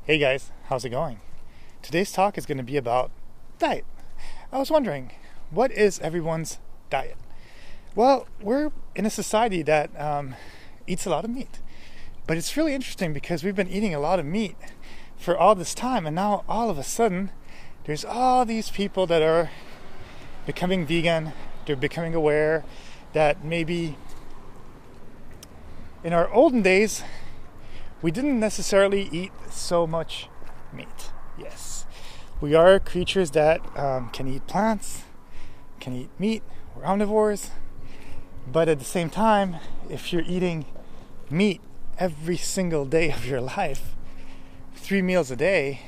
Hey guys, how's it going? Today's talk is going to be about diet. I was wondering, what is everyone's diet? Well, we're in a society that eats a lot of meat. But it's really interesting because we've been eating a lot of meat for all this time, and now all of a sudden, there's all these people that are becoming vegan. They're becoming aware that maybe in our olden days, we didn't necessarily eat so much meat. Yes, we are creatures that can eat plants, can eat meat. We're omnivores. But at the same time, if you're eating meat every single day of your life, 3 meals a day,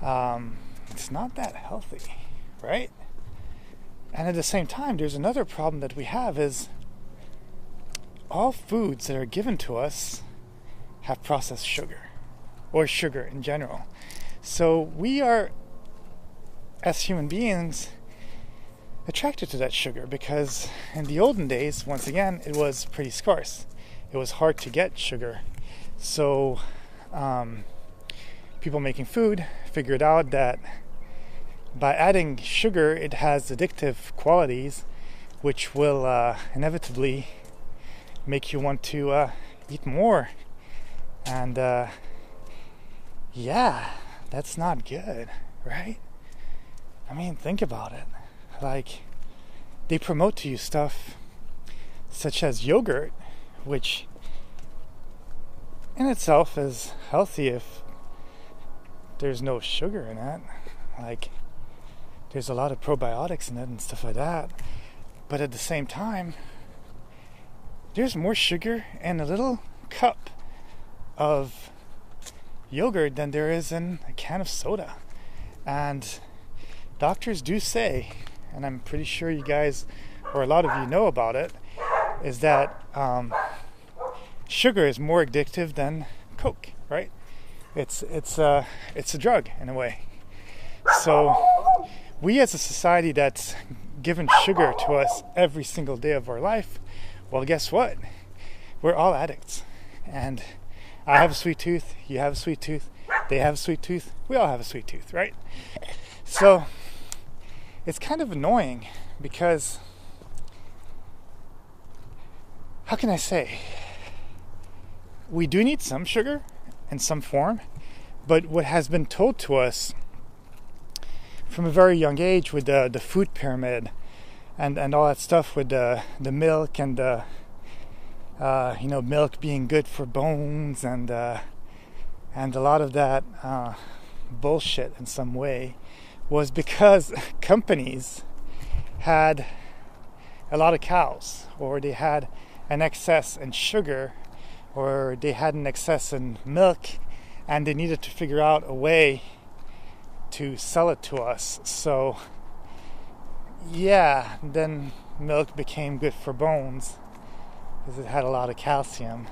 it's not that healthy, right? And at the same time, there's another problem that we have is all foods that are given to us have processed sugar, or sugar in general. So we are, as human beings, attracted to that sugar because in the olden days, once again, it was pretty scarce. It was hard to get sugar. So people making food figured out that by adding sugar, it has addictive qualities, which will inevitably make you want to eat more. And yeah, that's not good, right? I mean, think about it. Like, they promote to you stuff such as yogurt, which in itself is healthy if there's no sugar in it. Like, there's a lot of probiotics in it and stuff like that. But at the same time, there's more sugar in a little cup of yogurt than there is in a can of soda. And doctors do say, and I'm pretty sure you guys, or a lot of you know about it, is that sugar is more addictive than Coke, right? It's a drug in a way. So we as a society that's given sugar to us every single day of our life, well, guess what? We're all addicts. And I have a sweet tooth, you have a sweet tooth, they have a sweet tooth, we all have a sweet tooth, right? So it's kind of annoying because, how can I say, we do need some sugar in some form, but what has been told to us from a very young age with the food pyramid and all that stuff with the milk and milk being good for bones and a lot of that bullshit in some way, was because companies had a lot of cows, or they had an excess in sugar, or they had an excess in milk, and they needed to figure out a way to sell it to us. So yeah, then milk became good for bones because it had a lot of calcium,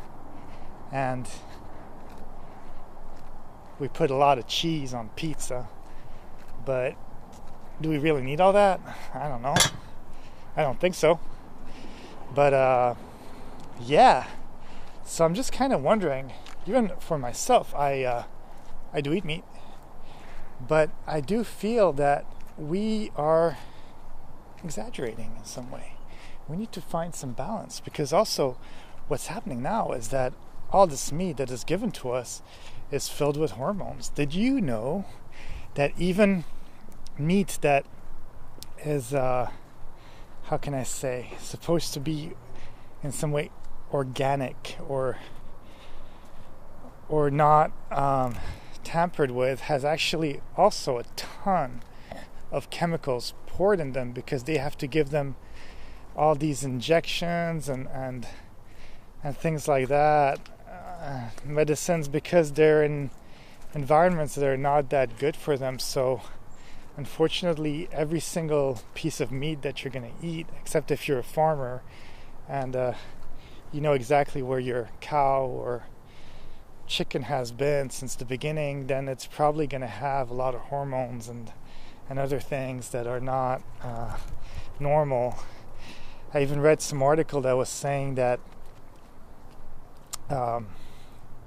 and we put a lot of cheese on pizza. But do we really need all that? I don't know. I don't think so. But yeah. So I'm just kind of wondering, even for myself, I do eat meat, but I do feel that we are exaggerating in some way. We need to find some balance, because also what's happening now is that all this meat that is given to us is filled with hormones. Did you know that even meat that is, how can I say, supposed to be in some way organic or not tampered with, has actually also a ton of chemicals poured in them, because they have to give them all these injections and things like that, medicines, because they're in environments that are not that good for them. So unfortunately, every single piece of meat that you're going to eat, except if you're a farmer and you know exactly where your cow or chicken has been since the beginning, then it's probably going to have a lot of hormones and other things that are not normal. I even read some article that was saying that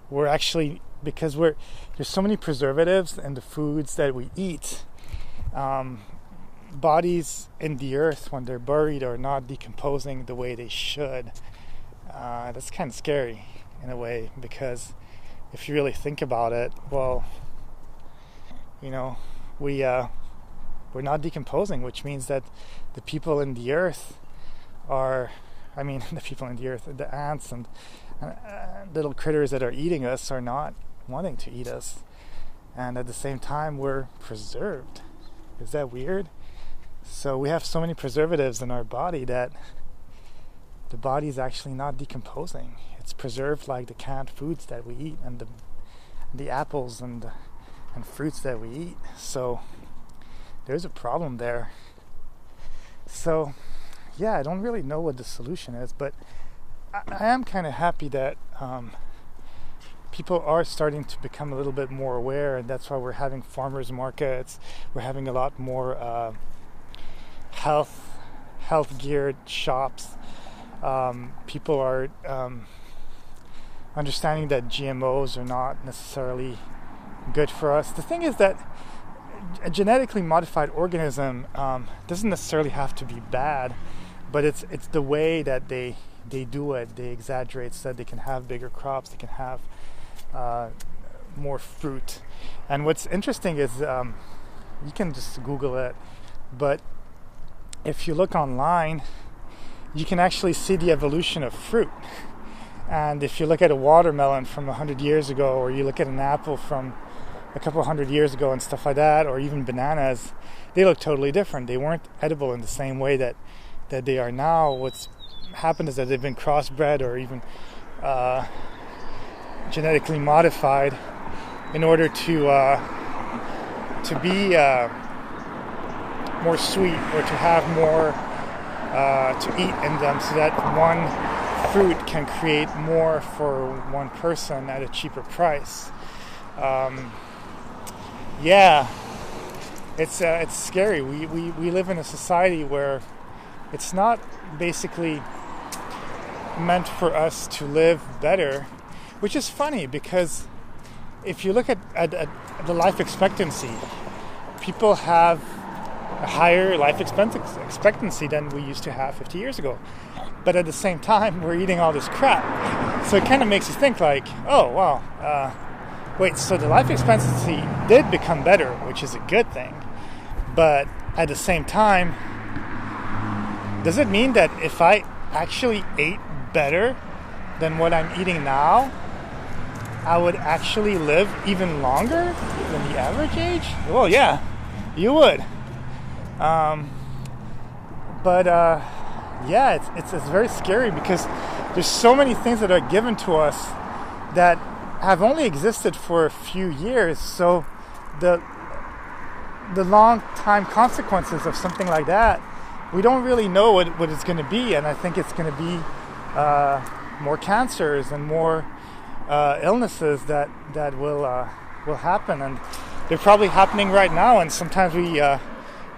we're actually because there's so many preservatives in the foods that we eat. Bodies in the earth, when they're buried, are not decomposing the way they should. That's kind of scary in a way, because if you really think about it, well, we're not decomposing, which means that the people in the earth the people in the earth, the ants and little critters that are eating us are not wanting to eat us. And at the same time, we're preserved. Is that weird? So we have so many preservatives in our body that the body is actually not decomposing. It's preserved like the canned foods that we eat, and the apples and fruits that we eat. So there's a problem there. So yeah, I don't really know what the solution is, but I am kind of happy that people are starting to become a little bit more aware, and that's why we're having farmers markets. We're having a lot more health geared shops. People are understanding that GMOs are not necessarily good for us. The thing is that a genetically modified organism doesn't necessarily have to be bad, but it's the way that they do it. They exaggerate so that they can have bigger crops, they can have more fruit. And what's interesting is you can just Google it, but if you look online, you can actually see the evolution of fruit. And if you look at a watermelon from 100 years ago, or you look at an apple from a couple 100 years ago and stuff like that, or even bananas, they look totally different. They weren't edible in the same way that they are now. What's happened is that they've been crossbred or even genetically modified in order to be more sweet, or to have more to eat in them, so that one fruit can create more for one person at a cheaper price. It's scary. We live in a society where it's not basically meant for us to live better, which is funny, because if you look at the life expectancy, people have a higher life expectancy than we used to have 50 years ago. But at the same time, we're eating all this crap. So it kind of makes you think like, oh, wow, wait, so the life expectancy did become better, which is a good thing. But at the same time, does it mean that if I actually ate better than what I'm eating now, I would actually live even longer than the average age? Well, yeah, you would. It's very scary, because there's so many things that are given to us that have only existed for a few years. So the long time consequences of something like that, we don't really know what it's going to be. And I think it's going to be more cancers and more illnesses that will happen, and they're probably happening right now. And sometimes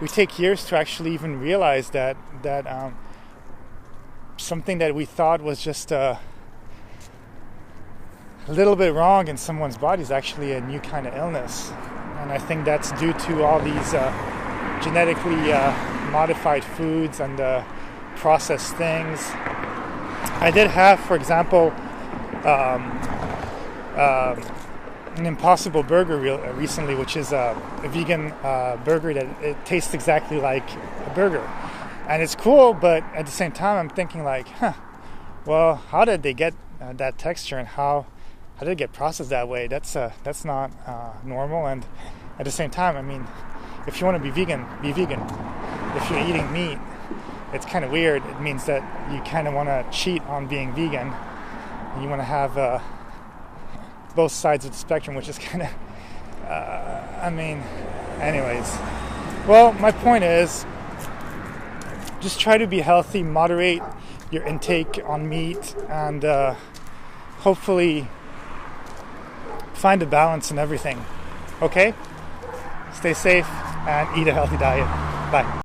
we take years to actually even realize that something that we thought was just a little bit wrong in someone's body is actually a new kind of illness. And I think that's due to all these genetically modified foods and processed things. I did have, for example, an Impossible Burger recently, which is a vegan burger that it tastes exactly like a burger. And it's cool, but at the same time, I'm thinking like, well, how did they get that texture, and how did it get processed that way? That's not normal. And at the same time, I mean, if you want to be vegan, be vegan. If you're eating meat, it's kind of weird. It means that you kind of want to cheat on being vegan. You want to have both sides of the spectrum, which is kind of, anyways. Well, my point is, just try to be healthy, moderate your intake on meat, and hopefully find a balance in everything. Okay? Stay safe and eat a healthy diet. Bye.